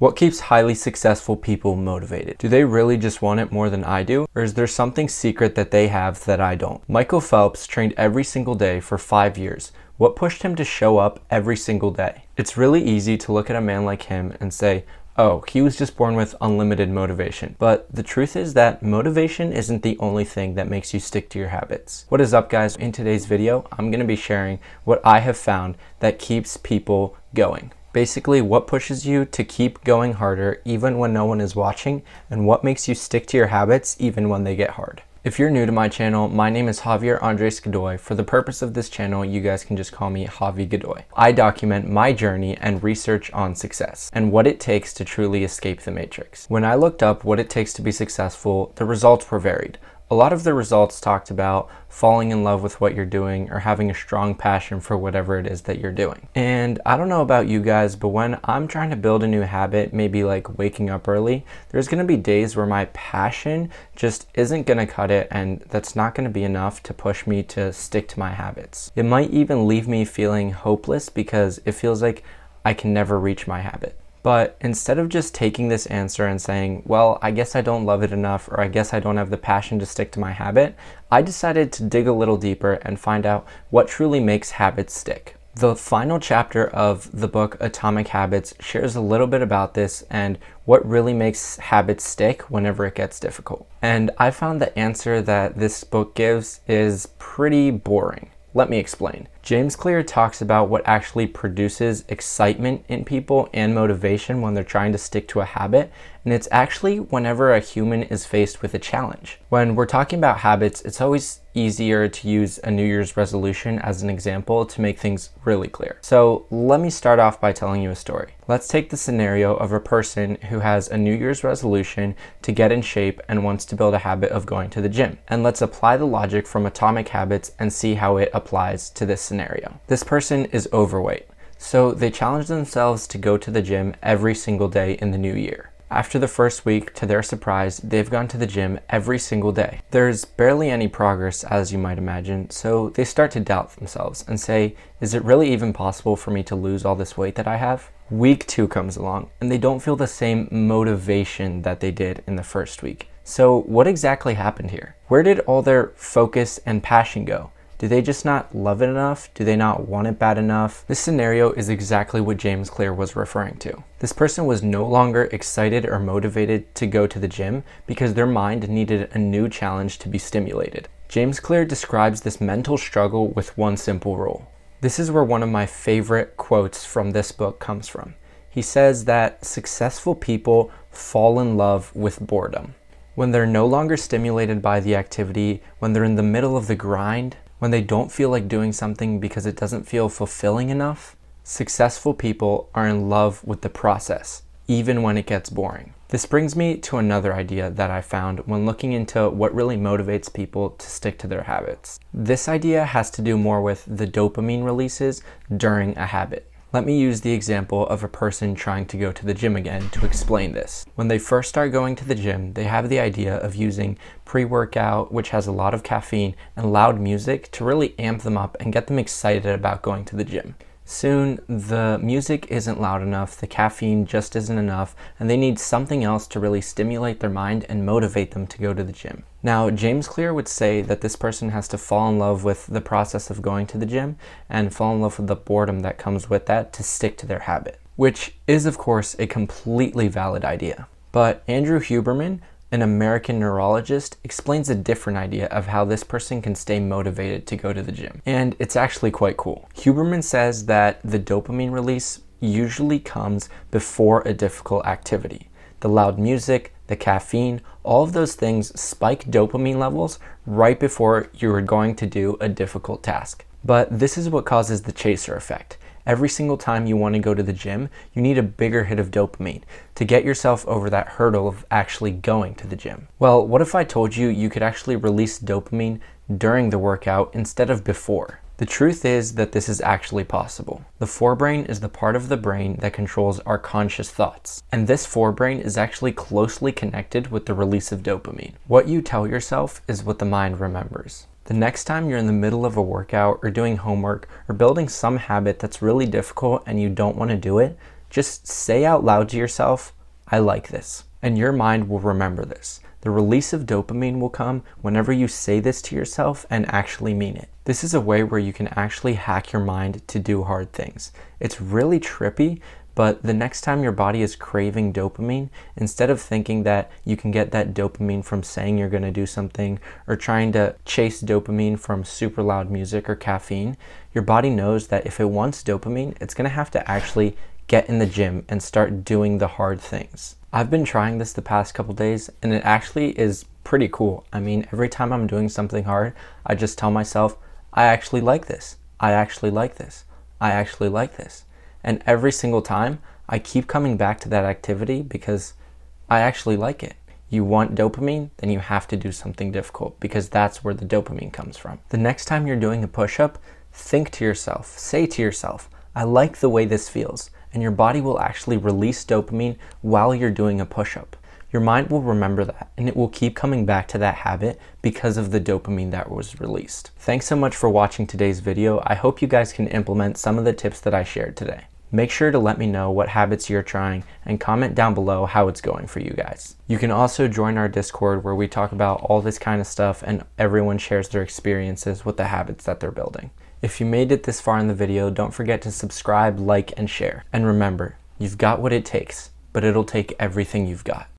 What keeps highly successful people motivated? Do they really just want it more than I do? Or is there something secret that they have that I don't? Michael Phelps trained every single day for 5 years. What pushed him to show up every single day? It's really easy to look at a man like him and say, oh, he was just born with unlimited motivation. But the truth is that motivation isn't the only thing that makes you stick to your habits. What is up, guys? In today's video, I'm going to be sharing what I have found that keeps people going. Basically, what pushes you to keep going harder even when no one is watching, and what makes you stick to your habits even when they get hard. If you're new to my channel, my name is Javier Andres Godoy. For the purpose of this channel, you guys can just call me Javi Godoy. I document my journey and research on success and what it takes to truly escape the matrix. When I looked up what it takes to be successful, the results were varied. A lot of the results talked about falling in love with what you're doing or having a strong passion for whatever it is that you're doing. And I don't know about you guys, but when I'm trying to build a new habit, maybe like waking up early, there's going to be days where my passion just isn't going to cut it, and that's not going to be enough to push me to stick to my habits. It might even leave me feeling hopeless because it feels like I can never reach my habit. But instead of just taking this answer and saying, well, I guess I don't love it enough, or I guess I don't have the passion to stick to my habit, I decided to dig a little deeper and find out what truly makes habits stick. The final chapter of the book Atomic Habits shares a little bit about this and what really makes habits stick whenever it gets difficult. And I found the answer that this book gives is pretty boring. Let me explain. James Clear talks about what actually produces excitement in people and motivation when they're trying to stick to a habit, and it's actually whenever a human is faced with a challenge. When we're talking about habits, it's always easier to use a New Year's resolution as an example to make things really clear. So let me start off by telling you a story. Let's take the scenario of a person who has a New Year's resolution to get in shape and wants to build a habit of going to the gym. And let's apply the logic from Atomic Habits and see how it applies to this scenario. This person is overweight, so they challenge themselves to go to the gym every single day in the new year. After the first week, to their surprise, they've gone to the gym every single day. There's barely any progress, as you might imagine, so they start to doubt themselves and say, is it really even possible for me to lose all this weight that I have? Week 2 comes along, and they don't feel the same motivation that they did in the first week. So what exactly happened here? Where did all their focus and passion go? Do they just not love it enough? Do they not want it bad enough? This scenario is exactly what James Clear was referring to. This person was no longer excited or motivated to go to the gym because their mind needed a new challenge to be stimulated. James Clear describes this mental struggle with one simple rule. This is where one of my favorite quotes from this book comes from. He says that successful people fall in love with boredom. When they're no longer stimulated by the activity, when they're in the middle of the grind, when they don't feel like doing something because it doesn't feel fulfilling enough, successful people are in love with the process, even when it gets boring. This brings me to another idea that I found when looking into what really motivates people to stick to their habits. This idea has to do more with the dopamine releases during a habit. Let me use the example of a person trying to go to the gym again to explain this. When they first start going to the gym, they have the idea of using pre-workout, which has a lot of caffeine, and loud music to really amp them up and get them excited about going to the gym. Soon, the music isn't loud enough, the caffeine just isn't enough, and they need something else to really stimulate their mind and motivate them to go to the gym. Now, James Clear would say that this person has to fall in love with the process of going to the gym and fall in love with the boredom that comes with that to stick to their habit, which is, of course, a completely valid idea. But Andrew Huberman, an American neurologist, explains a different idea of how this person can stay motivated to go to the gym. And it's actually quite cool. Huberman says that the dopamine release usually comes before a difficult activity. The loud music, the caffeine, all of those things spike dopamine levels right before you're going to do a difficult task. But this is what causes the chaser effect. Every single time you want to go to the gym, you need a bigger hit of dopamine to get yourself over that hurdle of actually going to the gym. Well, what if I told you you could actually release dopamine during the workout instead of before? The truth is that this is actually possible. The forebrain is the part of the brain that controls our conscious thoughts. And this forebrain is actually closely connected with the release of dopamine. What you tell yourself is what the mind remembers. The next time you're in the middle of a workout or doing homework or building some habit that's really difficult and you don't want to do it, Just say out loud to yourself, I like this. And your mind will remember this. The release of dopamine will come whenever you say this to yourself and actually mean it. This is a way where you can actually hack your mind to do hard things. It's really trippy, but the next time your body is craving dopamine, instead of thinking that you can get that dopamine from saying you're going to do something or trying to chase dopamine from super loud music or caffeine, your body knows that if it wants dopamine, it's going to have to actually get in the gym and start doing the hard things. I've been trying this the past couple days and it actually is pretty cool. I mean, every time I'm doing something hard, I just tell myself, I actually like this. I actually like this. I actually like this. And every single time, I keep coming back to that activity because I actually like it. You want dopamine, then you have to do something difficult because that's where the dopamine comes from. The next time you're doing a push-up, think to yourself, say to yourself, I like the way this feels. And your body will actually release dopamine while you're doing a push-up. Your mind will remember that and it will keep coming back to that habit because of the dopamine that was released. Thanks so much for watching today's video. I hope you guys can implement some of the tips that I shared today. Make sure to let me know what habits you're trying and comment down below how it's going for you guys. You can also join our Discord where we talk about all this kind of stuff and everyone shares their experiences with the habits that they're building. If you made it this far in the video, don't forget to subscribe, like, and share. And remember, you've got what it takes, but it'll take everything you've got.